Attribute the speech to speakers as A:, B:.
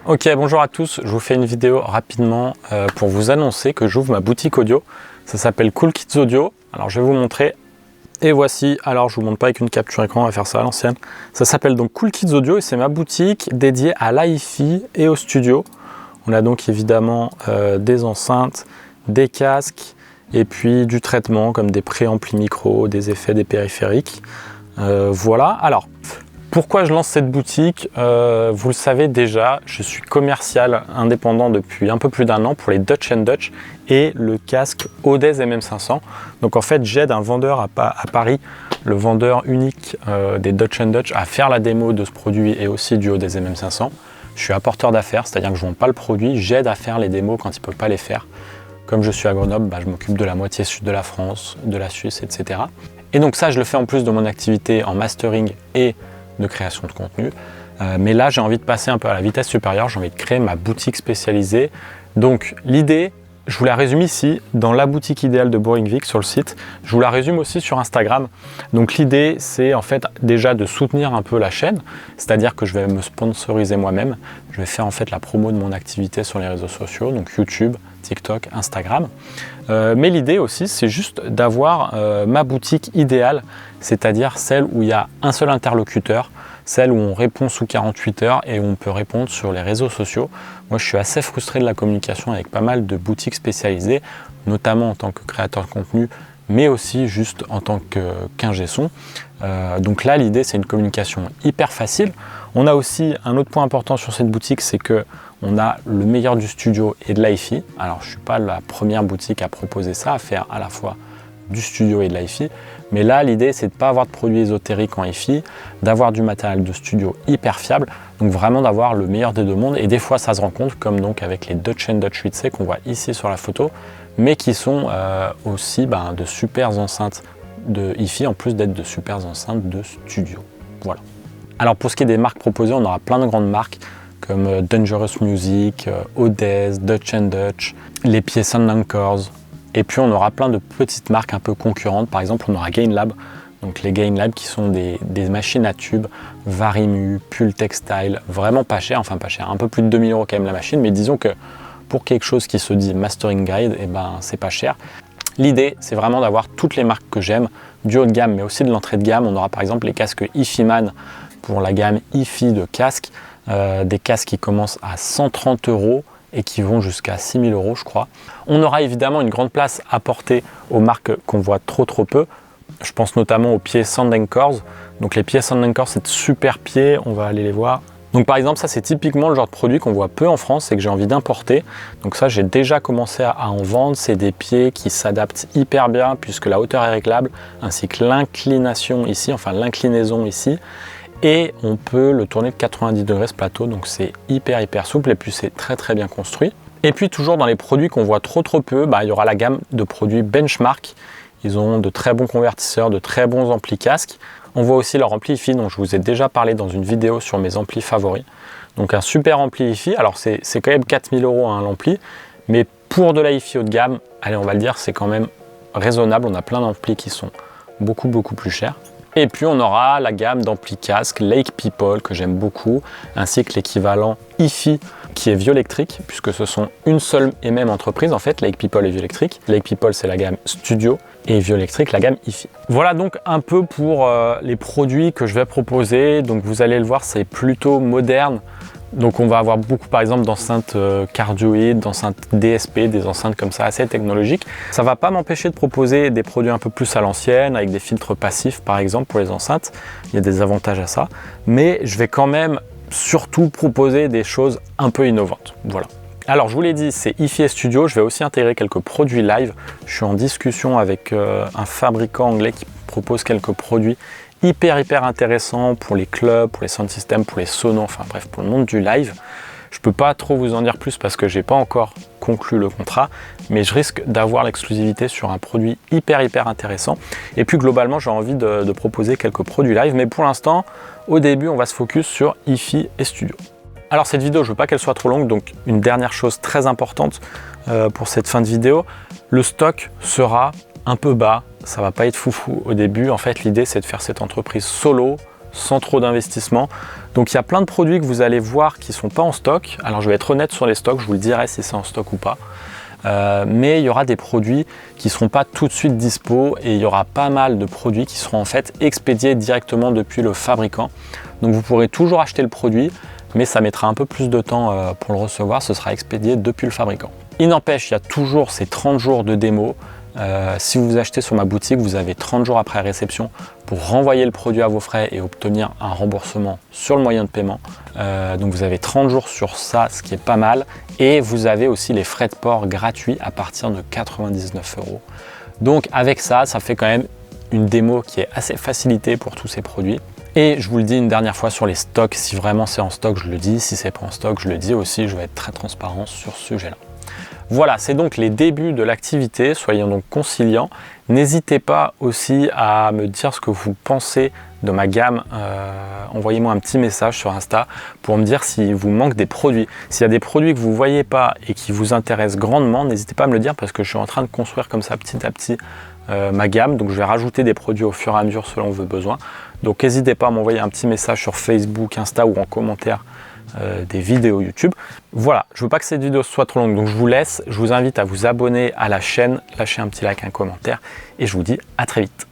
A: Ok, bonjour à tous, je vous fais une vidéo rapidement pour vous annoncer que j'ouvre ma boutique audio. Ça s'appelle Cool Kids Audio. Alors je vais vous montrer. Et voici, alors je vous montre pas avec une capture écran, on va faire ça à l'ancienne. Ça s'appelle donc Cool Kids Audio et c'est ma boutique dédiée à l'hi-fi et au studio. On a donc évidemment des enceintes, des casques et puis du traitement comme des préamplis micro, des effets, des périphériques. Voilà, alors pourquoi je lance cette boutique? Vous le savez déjà, je suis commercial indépendant depuis un peu plus d'1 an pour les Dutch & Dutch et le casque Audeze MM500. Donc en fait, j'aide un vendeur à Paris, le vendeur unique des Dutch & Dutch, à faire la démo de ce produit et aussi du Audeze MM500. Je suis apporteur d'affaires, c'est-à-dire que je ne vends pas le produit, j'aide à faire les démos quand il ne peut pas les faire. Comme je suis à Grenoble, je m'occupe de la moitié sud de la France, de la Suisse, etc. Et donc ça, je le fais en plus de mon activité en mastering et de création de contenu. Mais là, j'ai envie de passer un peu à la vitesse supérieure, j'ai envie de créer ma boutique spécialisée. Donc l'idée, je vous la résume ici, dans la boutique idéale de Boring Vic sur le site. Je vous la résume aussi sur Instagram. Donc l'idée, c'est en fait déjà de soutenir un peu la chaîne, c'est-à-dire que je vais me sponsoriser moi-même. Je vais faire en fait la promo de mon activité sur les réseaux sociaux, donc YouTube, TikTok, Instagram. Mais l'idée aussi, c'est juste d'avoir ma boutique idéale, c'est-à-dire celle où il y a un seul interlocuteur, celle où on répond sous 48 heures et où on peut répondre sur les réseaux sociaux. Moi, je suis assez frustré de la communication avec pas mal de boutiques spécialisées, notamment en tant que créateur de contenu, mais aussi juste en tant qu'ingé son. Donc là, l'idée, c'est une communication hyper facile. On a aussi un autre point important sur cette boutique, c'est que on a le meilleur du studio et de l'hi-fi. Alors, je ne suis pas la première boutique à proposer ça, à faire à la fois du studio et de l'hi-fi. Mais là, l'idée, c'est de ne pas avoir de produits ésotériques en hi-fi, d'avoir du matériel de studio hyper fiable, donc vraiment d'avoir le meilleur des deux mondes. Et des fois, ça se rencontre, comme donc avec les Dutch & Dutch 8C qu'on voit ici sur la photo, mais qui sont aussi de super enceintes de hi-fi, en plus d'être de super enceintes de studio. Voilà. Alors pour ce qui est des marques proposées, on aura plein de grandes marques, comme Dangerous Music, Audeze, Dutch & Dutch, les pieds Sound Anchors. Et puis on aura plein de petites marques un peu concurrentes. Par exemple, on aura Gainlab. Donc les Gainlab qui sont des machines à tubes, Varimu, Pull Textile, vraiment pas cher, enfin pas cher, un peu plus de 2000 € quand même la machine, mais disons que pour quelque chose qui se dit mastering grade, c'est pas cher. L'idée, c'est vraiment d'avoir toutes les marques que j'aime, du haut de gamme, mais aussi de l'entrée de gamme. On aura par exemple les casques hi-fi-man pour la gamme hi-fi de casques, des casques qui commencent à 130 € et qui vont jusqu'à 6000 € je crois. On aura évidemment une grande place apportée aux marques qu'on voit trop peu. Je pense notamment aux pieds Sound Anchors. Donc les pieds Sound Anchors, c'est de super pieds, on va aller les voir. Donc par exemple, ça c'est typiquement le genre de produit qu'on voit peu en France et que j'ai envie d'importer. Donc ça, j'ai déjà commencé à en vendre. C'est des pieds qui s'adaptent hyper bien puisque la hauteur est réglable, ainsi que l'inclination ici, enfin l'inclinaison ici. Et on peut le tourner de 90 degrés ce plateau, donc c'est hyper souple et puis c'est très bien construit. Et puis toujours dans les produits qu'on voit trop peu, il y aura la gamme de produits Benchmark. Ils ont de très bons convertisseurs, de très bons amplis casques. On voit aussi leur ampli hi-fi dont je vous ai déjà parlé dans une vidéo sur mes amplis favoris. Donc un super ampli hi-fi, alors c'est quand même 4000 € l'ampli, mais pour de la hi-fi haut de gamme, allez on va le dire, c'est quand même raisonnable. On a plein d'amplis qui sont beaucoup plus chers. Et puis on aura la gamme d'ampli casque Lake People que j'aime beaucoup, ainsi que l'équivalent hi-fi qui est Violectric, puisque ce sont une seule et même entreprise en fait, Lake People et Violectric. Lake People c'est la gamme studio et Violectric la gamme hi-fi. Voilà donc un peu pour les produits que je vais proposer. Donc vous allez le voir, c'est plutôt moderne. Donc on va avoir beaucoup par exemple d'enceintes cardioïdes, d'enceintes DSP, des enceintes comme ça assez technologiques. Ça ne va pas m'empêcher de proposer des produits un peu plus à l'ancienne, avec des filtres passifs par exemple pour les enceintes. Il y a des avantages à ça. Mais je vais quand même surtout proposer des choses un peu innovantes. Voilà. Alors je vous l'ai dit, c'est hi-fi et studio. Je vais aussi intégrer quelques produits live. Je suis en discussion avec un fabricant anglais qui propose quelques produits hyper intéressant pour les clubs, pour les sound systems, pour les sonos, enfin bref, pour le monde du live. Je peux pas trop vous en dire plus parce que j'ai pas encore conclu le contrat, mais je risque d'avoir l'exclusivité sur un produit hyper intéressant. Et puis globalement, j'ai envie de proposer quelques produits live, mais pour l'instant, au début, on va se focus sur hi-fi et studio. Alors cette vidéo, je veux pas qu'elle soit trop longue, donc une dernière chose très importante pour cette fin de vidéo, le stock sera un peu bas, ça va pas être foufou au début. En fait, l'idée c'est de faire cette entreprise solo, sans trop d'investissement. Donc il y a plein de produits que vous allez voir qui ne sont pas en stock. Alors je vais être honnête sur les stocks, je vous le dirai si c'est en stock ou pas. Mais il y aura des produits qui ne seront pas tout de suite dispo et il y aura pas mal de produits qui seront en fait expédiés directement depuis le fabricant. Donc vous pourrez toujours acheter le produit, mais ça mettra un peu plus de temps pour le recevoir, ce sera expédié depuis le fabricant. Il n'empêche, il y a toujours ces 30 jours de démo. Si vous achetez sur ma boutique, vous avez 30 jours après réception pour renvoyer le produit à vos frais et obtenir un remboursement sur le moyen de paiement. Donc vous avez 30 jours sur ça, ce qui est pas mal. Et vous avez aussi les frais de port gratuits à partir de 99 €. Donc avec ça, ça fait quand même une démo qui est assez facilitée pour tous ces produits. Et je vous le dis une dernière fois sur les stocks, si vraiment c'est en stock, je le dis. Si c'est pas en stock, je le dis aussi. Je vais être très transparent sur ce sujet-là. Voilà, c'est donc les débuts de l'activité, soyons donc conciliants. N'hésitez pas aussi à me dire ce que vous pensez de ma gamme. Envoyez-moi un petit message sur Insta pour me dire s'il vous manque des produits. S'il y a des produits que vous ne voyez pas et qui vous intéressent grandement, n'hésitez pas à me le dire parce que je suis en train de construire comme ça petit à petit ma gamme. Donc je vais rajouter des produits au fur et à mesure selon vos besoins. Donc n'hésitez pas à m'envoyer un petit message sur Facebook, Insta ou en commentaire des vidéos YouTube. Voilà, je veux pas que cette vidéo soit trop longue, donc je vous laisse. Je vous invite à vous abonner à la chaîne, lâcher un petit like, un commentaire et je vous dis à très vite.